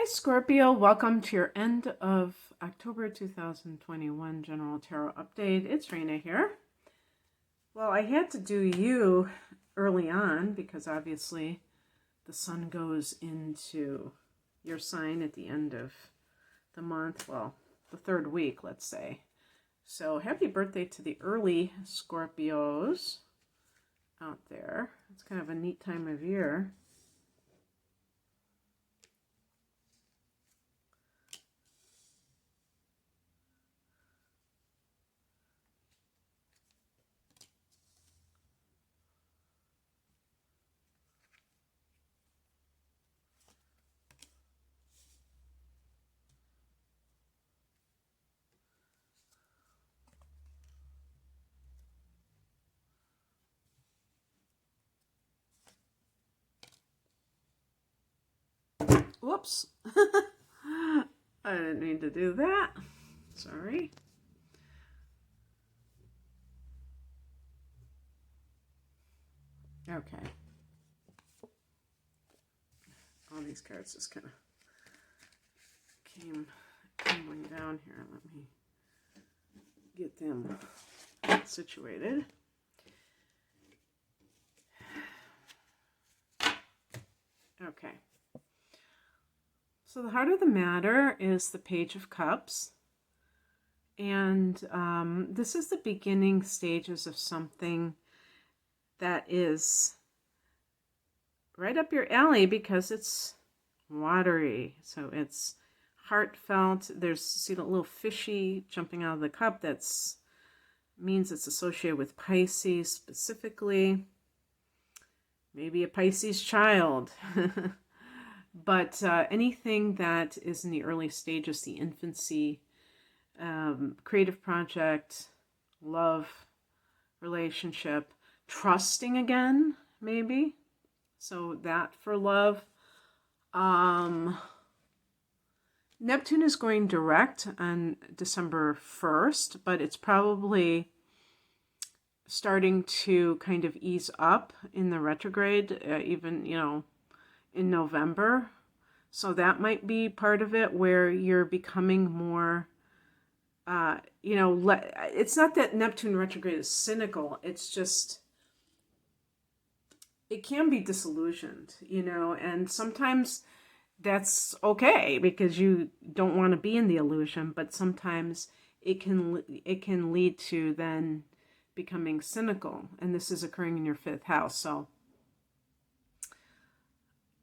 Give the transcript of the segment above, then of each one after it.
Hi Scorpio, welcome to your end of October 2021 General Tarot Update. It's Raina here. Well, I had to do you early on because obviously the sun goes into your sign at the end of the month, well, the third week, let's say. So happy birthday to the early Scorpios out there. It's kind of a neat time of year. Whoops. I didn't mean to do that. Sorry. Okay. All these cards just kind of came tumbling down here. Let me get them situated. Okay. So the heart of the matter is the Page of Cups. And this is the beginning stages of something that is right up your alley because it's watery. So it's heartfelt. See the little fishy jumping out of the cup. That's means it's associated with Pisces specifically. Maybe a Pisces child. But anything that is in the early stages, the infancy, creative project, love, relationship, trusting again, maybe. So that for love. Neptune is going direct on December 1st, but it's probably starting to kind of ease up in the retrograde, even, in November. So that might be part of it where you're becoming more, it's not that Neptune retrograde is cynical. It's just, it can be disillusioned, and sometimes that's okay because you don't want to be in the illusion, but sometimes it can lead to then becoming cynical, and this is occurring in your 5th house. So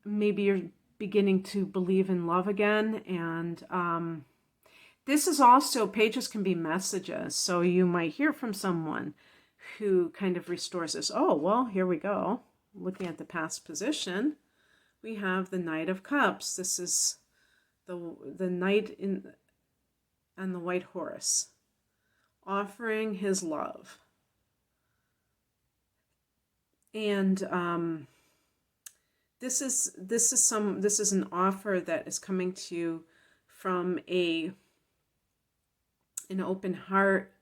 maybe you're beginning to believe in love again, and this is also, pages can be messages, so you might hear from someone who kind of restores this. Oh, well, here we go. Looking at the past position, we have the Knight of Cups. This is the knight on the white horse, offering his love. And this is an offer that is coming to you from an open heart,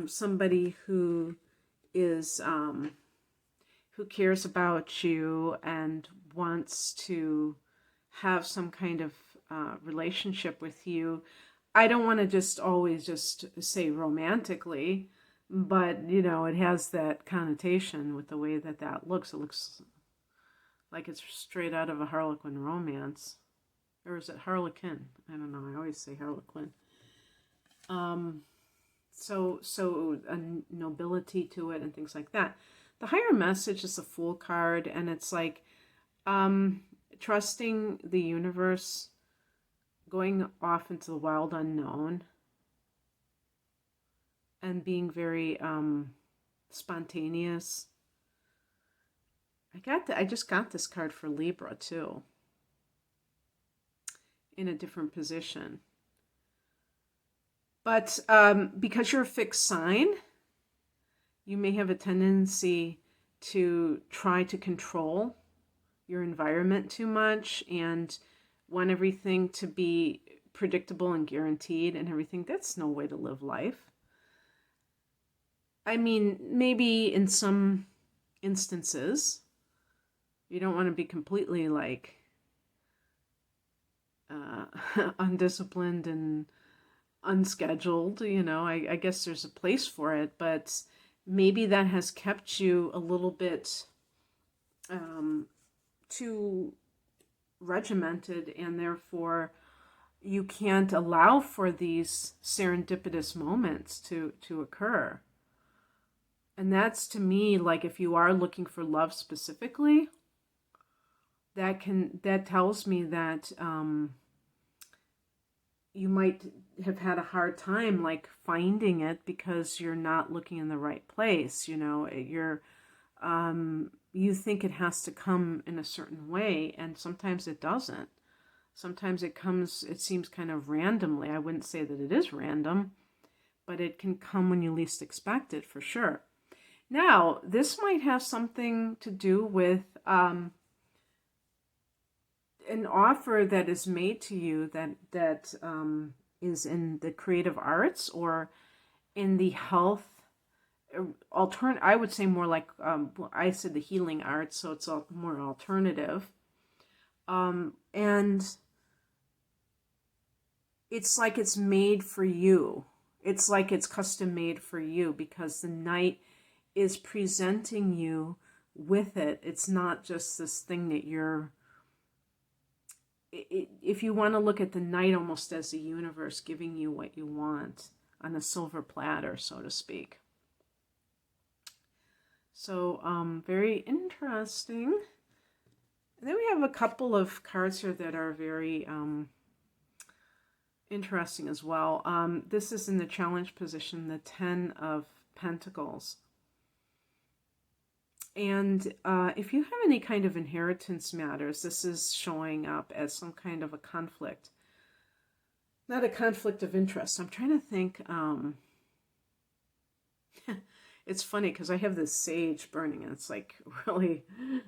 somebody who is who cares about you and wants to have some kind of relationship with you. I don't want to just always just say romantically, but it has that connotation with the way that looks. It looks like it's straight out of a Harlequin romance. Or is it Harlequin? I don't know. I always say Harlequin. So a nobility to it and things like that. The higher message is the Fool card, and it's like trusting the universe, going off into the wild unknown, and being very spontaneous. I just got this card for Libra too, in a different position. But because you're a fixed sign, you may have a tendency to try to control your environment too much and want everything to be predictable and guaranteed and everything. That's no way to live life. I mean, maybe in some instances, you don't want to be completely like undisciplined and unscheduled. You know, I guess there's a place for it, but maybe that has kept you a little bit too regimented, and therefore you can't allow for these serendipitous moments to occur. And that's, to me, like, if you are looking for love specifically, that tells me that you might have had a hard time, like, finding it because you're not looking in the right place. You know, you think it has to come in a certain way, and sometimes it doesn't. Sometimes it seems kind of randomly. I wouldn't say that it is random, but it can come when you least expect it, for sure. Now, this might have something to do with an offer that is made to you that is in the creative arts or in the health I would say more like I said the healing arts, so it's more alternative. And it's like it's made for you. It's like it's custom made for you because the Knight is presenting you with it. It's not just this thing that you're... If you want to look at the Knight almost as the universe giving you what you want on a silver platter, so to speak. So, very interesting. And then we have a couple of cards here that are very interesting as well. This is in the challenge position, the Ten of Pentacles. And if you have any kind of inheritance matters, this is showing up as some kind of a conflict. Not a conflict of interest. I'm trying to think... It's funny because I have this sage burning and it's like really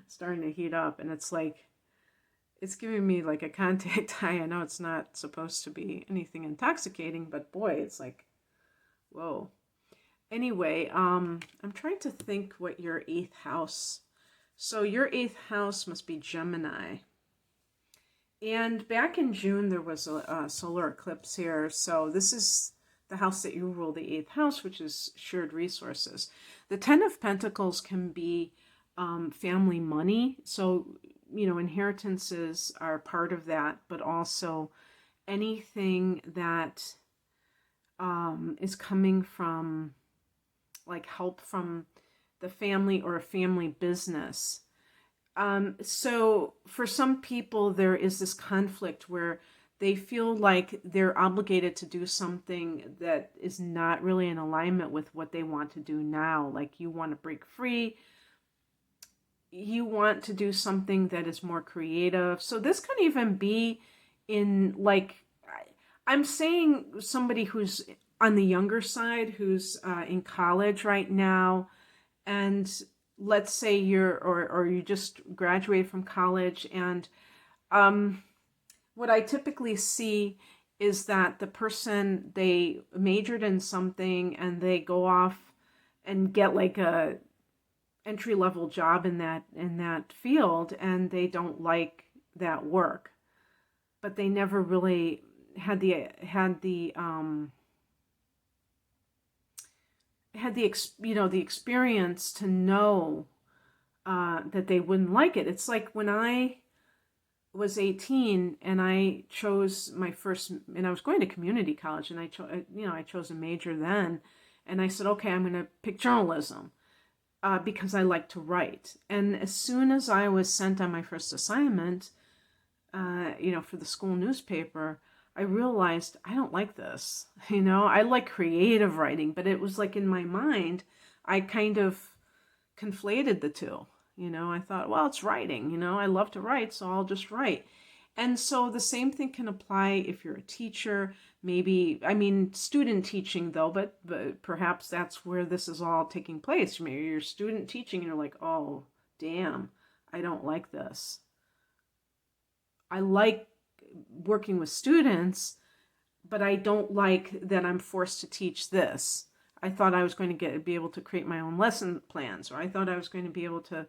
starting to heat up, and it's like, it's giving me like a contact high. I know it's not supposed to be anything intoxicating, but boy, it's like, whoa. Anyway, I'm trying to think what your 8th house. So your 8th house must be Gemini. And back in June, there was a solar eclipse here. So this is the house that you rule, the 8th house, which is shared resources. The Ten of Pentacles can be family money. So, you know, inheritances are part of that, but also anything that is coming from, like, help from the family or a family business. So for some people, there is this conflict where they feel like they're obligated to do something that is not really in alignment with what they want to do now. Like, you want to break free. You want to do something that is more creative. So this can even be in, like, I'm saying somebody who's on the younger side, who's in college right now, and let's say or you just graduated from college, and what I typically see is that the person, they majored in something and they go off and get like a entry-level job in that field, and they don't like that work, but they never really had the experience to know that they wouldn't like it. It's like when I was 18 and I chose my first, and I was going to community college, and I chose a major then, and I said, okay, I'm going to pick journalism because I like to write. And as soon as I was sent on my first assignment, for the school newspaper, I realized I don't like this. I like creative writing, but it was like in my mind, I kind of conflated the two. I thought, well, it's writing, I love to write, so I'll just write. And so the same thing can apply if you're a teacher, maybe, student teaching though, but perhaps that's where this is all taking place. Maybe you're student teaching and you're like, oh, damn, I don't like this. I like working with students, but I don't like that I'm forced to teach this. I thought I was going to be able to create my own lesson plans, or I thought I was going to be able to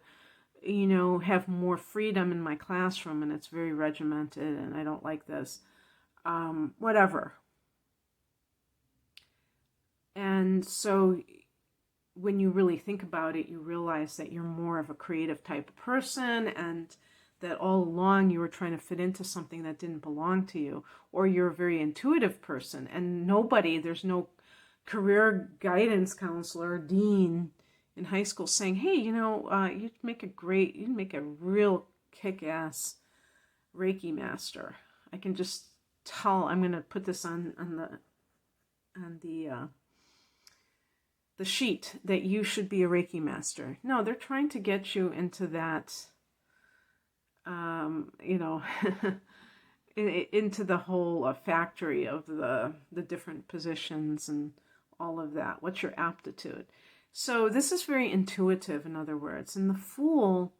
you know, have more freedom in my classroom and it's very regimented and I don't like this. Whatever. And so when you really think about it, you realize that you're more of a creative type of person, and that all along you were trying to fit into something that didn't belong to you, or you're a very intuitive person, and there's no career guidance counselor, dean in high school saying, hey, you know, you'd make a real kick-ass Reiki master. I can just tell. I'm going to put this on the sheet that you should be a Reiki master. No, they're trying to get you into that, you know, into the whole factory of the different positions and all of that. What's your aptitude? So this is very intuitive, in other words. And the Fool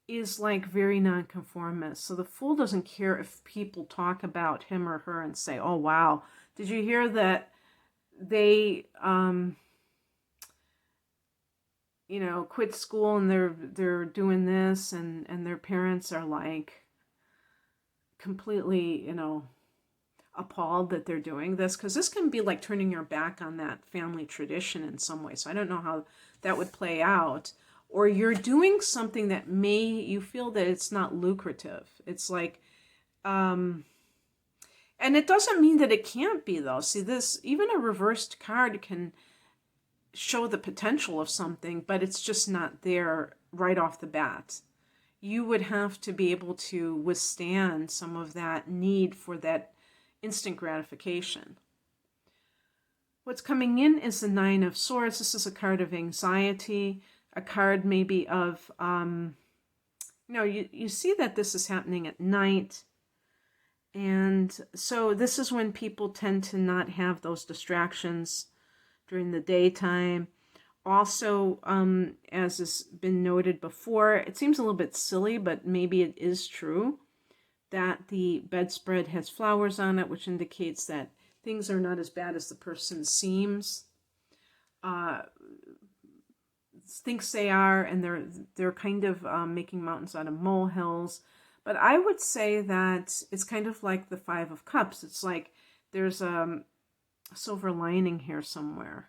is like very nonconformist. So the Fool doesn't care if people talk about him or her and say, oh, wow, did you hear that they... you know, quit school and they're doing this, and their parents are like completely, you know, appalled that they're doing this, because this can be like turning your back on that family tradition in some way. So I don't know how that would play out. Or you're doing something that you feel that it's not lucrative. It's like, and it doesn't mean that it can't be, though. See, this, even a reversed card can show the potential of something, but it's just not there right off the bat. You would have to be able to withstand some of that need for that instant gratification. What's coming in is the Nine of Swords. This is a card of anxiety, a card maybe of, you know, you see that this is happening at night. And so this is when people tend to not have those distractions during the daytime. Also, as has been noted before, it seems a little bit silly, but maybe it is true, that the bedspread has flowers on it, which indicates that things are not as bad as the person seems, thinks they are, and they're kind of making mountains out of molehills. But I would say that it's kind of like the Five of Cups. It's like there's a silver lining here somewhere.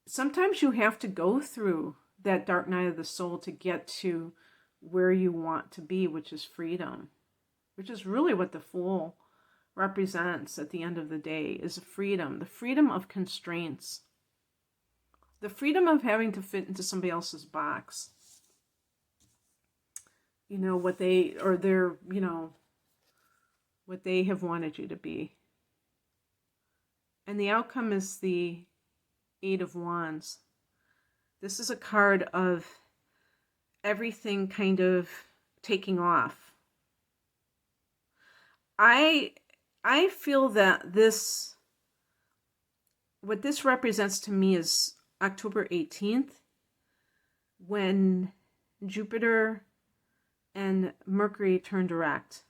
Sometimes you have to go through that dark night of the soul to get to where you want to be, which is freedom, which is really what the Fool represents at the end of the day, is freedom, the freedom of constraints, the freedom of having to fit into somebody else's box. You know, what they have wanted you to be. And the outcome is the Eight of Wands. This is a card of everything kind of taking off. I feel that what this represents to me is October 18th, when Jupiter and Mercury turn direct.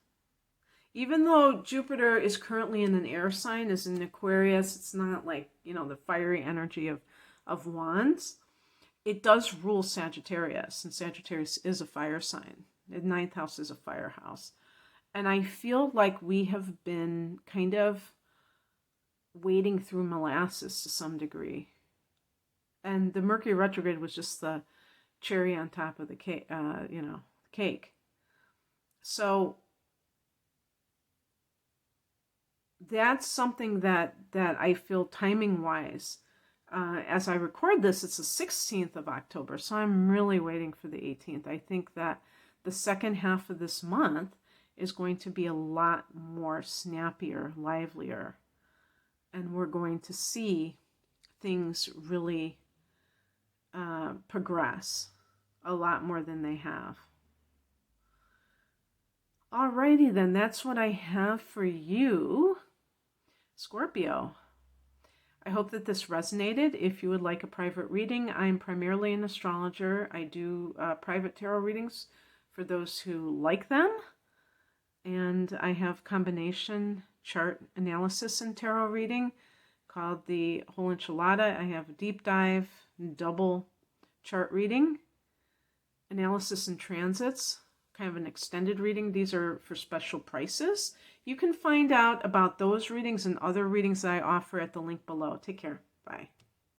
Even though Jupiter is currently in an air sign, is in Aquarius, it's not like, you know, the fiery energy of Wands. It does rule Sagittarius, and Sagittarius is a fire sign. The 9th house is a fire house. And I feel like we have been kind of wading through molasses to some degree. And the Mercury retrograde was just the cherry on top of the cake, cake. So that's something that I feel timing-wise. As I record this, it's the 16th of October, so I'm really waiting for the 18th. I think that the second half of this month is going to be a lot more snappier, livelier, and we're going to see things really progress a lot more than they have. Alrighty then, that's what I have for you, Scorpio. I hope that this resonated. If you would like a private reading, I'm primarily an astrologer. I do private tarot readings for those who like them. And I have combination chart analysis and tarot reading called the Whole Enchilada. I have a deep dive, double chart reading analysis and transits, kind of an extended reading. These are for special prices. You can find out about those readings and other readings that I offer at the link below. Take care. Bye.